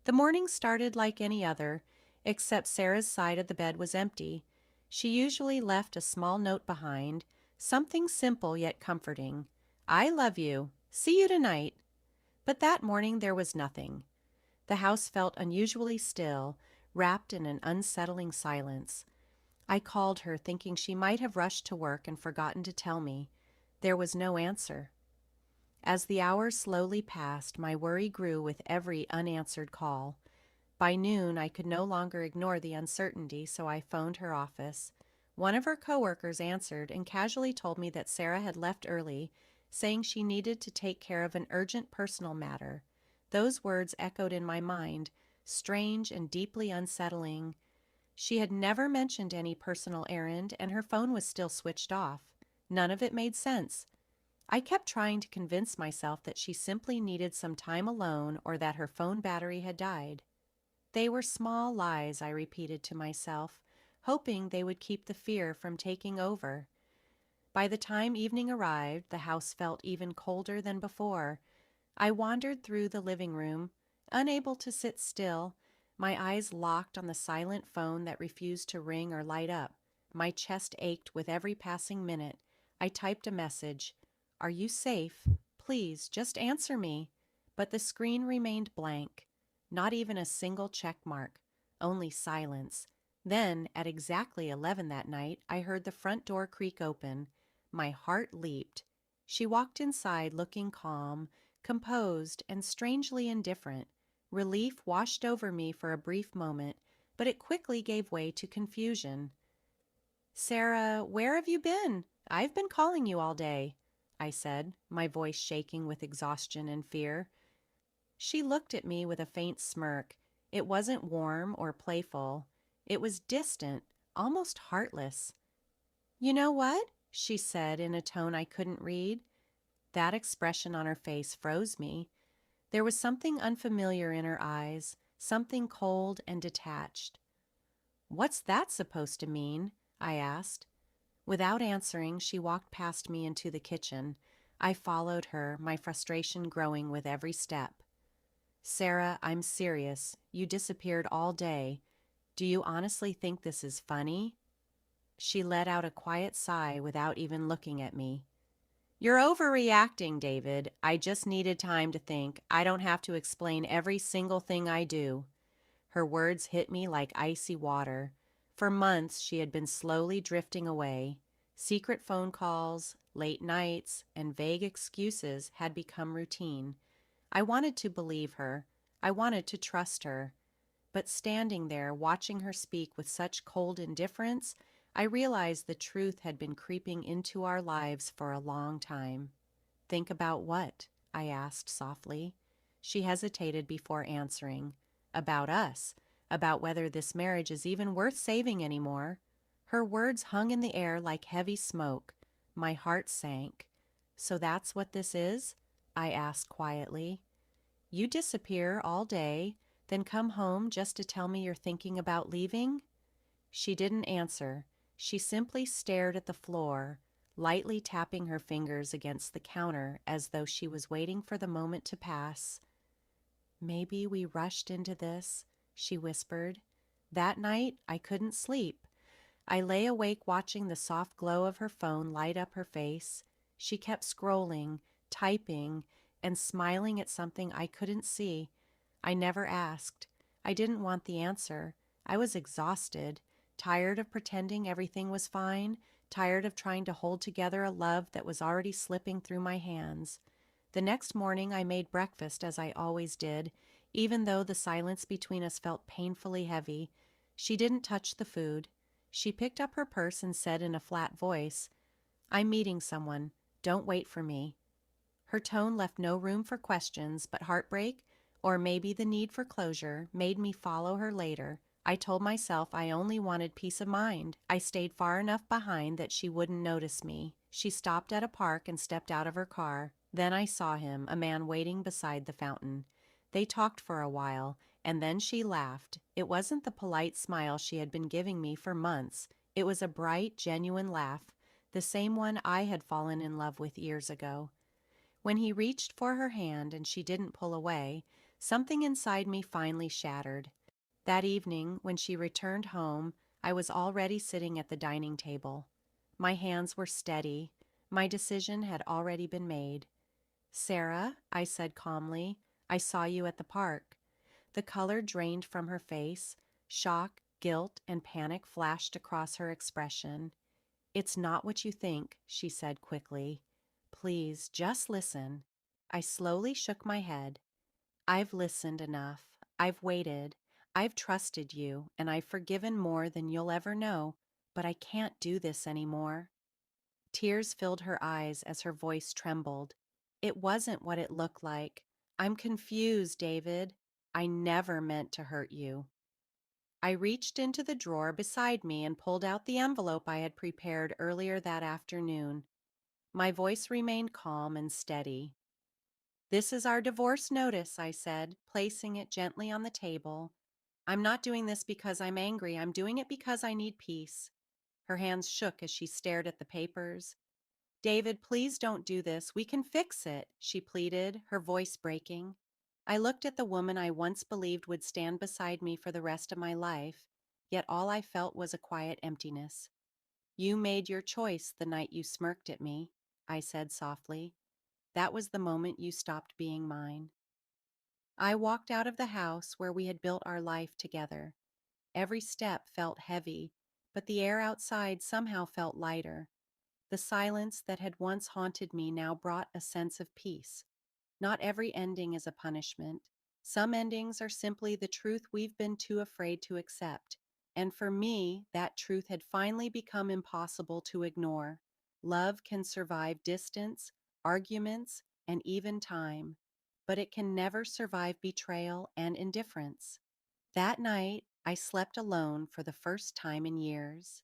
The morning started like any other, except Sarah's side of the bed was empty. She usually left a small note behind, something simple yet comforting. I love you. See you tonight. But that morning there was nothing. The house felt unusually still, wrapped in an unsettling silence. I called her, thinking she might have rushed to work and forgotten to tell me. There was no answer. As the hours slowly passed, my worry grew with every unanswered call. By noon, I could no longer ignore the uncertainty, so I phoned her office. One of her coworkers answered and casually told me that Sarah had left early, saying she needed to take care of an urgent personal matter. Those words echoed in my mind, strange and deeply unsettling. She had never mentioned any personal errand, and her phone was still switched off. None of it made sense. I kept trying to convince myself that she simply needed some time alone or that her phone battery had died. They were small lies, I repeated to myself, hoping they would keep the fear from taking over. By the time evening arrived, the house felt even colder than before. I wandered through the living room, unable to sit still, my eyes locked on the silent phone that refused to ring or light up. My chest ached with every passing minute. I typed a message. Are you safe? Please, just answer me. But the screen remained blank. Not even a single check mark. Only silence. Then, at exactly 11 that night, I heard the front door creak open. My heart leaped. She walked inside looking calm, composed, and strangely indifferent. Relief washed over me for a brief moment, but it quickly gave way to confusion. Sarah, where have you been? I've been calling you all day, I said, my voice shaking with exhaustion and fear. She looked at me with a faint smirk. It wasn't warm or playful. It was distant, almost heartless. You know what? She said in a tone I couldn't read. That expression on her face froze me. There was something unfamiliar in her eyes, something cold and detached. What's that supposed to mean? I asked. Without answering, she walked past me into the kitchen. I followed her, my frustration growing with every step. Sarah, I'm serious. You disappeared all day. Do you honestly think this is funny? She let out a quiet sigh without even looking at me. You're overreacting, David. I just needed time to think. I don't have to explain every single thing I do. Her words hit me like icy water. For months, she had been slowly drifting away. Secret phone calls, late nights, and vague excuses had become routine. I wanted to believe her. I wanted to trust her. But standing there, watching her speak with such cold indifference, I realized the truth had been creeping into our lives for a long time. Think about what? I asked softly. She hesitated before answering. About us. About whether this marriage is even worth saving anymore. Her words hung in the air like heavy smoke. My heart sank. So that's what this is? I asked quietly. You disappear all day, then come home just to tell me you're thinking about leaving? She didn't answer. She simply stared at the floor, lightly tapping her fingers against the counter as though she was waiting for the moment to pass. Maybe we rushed into this, she whispered. That night, I couldn't sleep. I lay awake watching the soft glow of her phone light up her face. She kept scrolling, typing, and smiling at something I couldn't see. I never asked. I didn't want the answer. I was exhausted, tired of pretending everything was fine, tired of trying to hold together a love that was already slipping through my hands. The next morning I made breakfast as I always did, even though the silence between us felt painfully heavy. She didn't touch the food. She picked up her purse and said in a flat voice, I'm meeting someone. Don't wait for me. Her tone left no room for questions, but heartbreak, or maybe the need for closure, made me follow her later. I told myself I only wanted peace of mind. I stayed far enough behind that she wouldn't notice me. She stopped at a park and stepped out of her car. Then I saw him, a man waiting beside the fountain. They talked for a while, and then she laughed. It wasn't the polite smile she had been giving me for months. It was a bright, genuine laugh, the same one I had fallen in love with years ago. When he reached for her hand and she didn't pull away, Something inside me finally shattered. That evening, when she returned home, I was already sitting at the dining table. My hands were steady. My decision had already been made. "Sarah," I said calmly, "I saw you at the park." The color drained from her face. Shock, guilt, and panic flashed across her expression. "It's not what you think," she said quickly. "Please, just listen." I slowly shook my head. "I've listened enough. I've waited. I've trusted you, and I've forgiven more than you'll ever know, but I can't do this anymore." Tears filled her eyes as her voice trembled. "It wasn't what it looked like. I'm confused, David. I never meant to hurt you." I reached into the drawer beside me and pulled out the envelope I had prepared earlier that afternoon. My voice remained calm and steady. "This is our divorce notice," I said, placing it gently on the table. "I'm not doing this because I'm angry. I'm doing it because I need peace." Her hands shook as she stared at the papers. "David, please don't do this. We can fix it," she pleaded, her voice breaking. I looked at the woman I once believed would stand beside me for the rest of my life, yet all I felt was a quiet emptiness. "You made your choice the night you smirked at me," I said softly. "That was the moment you stopped being mine." I walked out of the house where we had built our life together. Every step felt heavy, but the air outside somehow felt lighter. The silence that had once haunted me now brought a sense of peace. Not every ending is a punishment. Some endings are simply the truth we've been too afraid to accept. And for me, that truth had finally become impossible to ignore. Love can survive distance, arguments, and even time, but it can never survive betrayal and indifference. That night, I slept alone for the first time in years.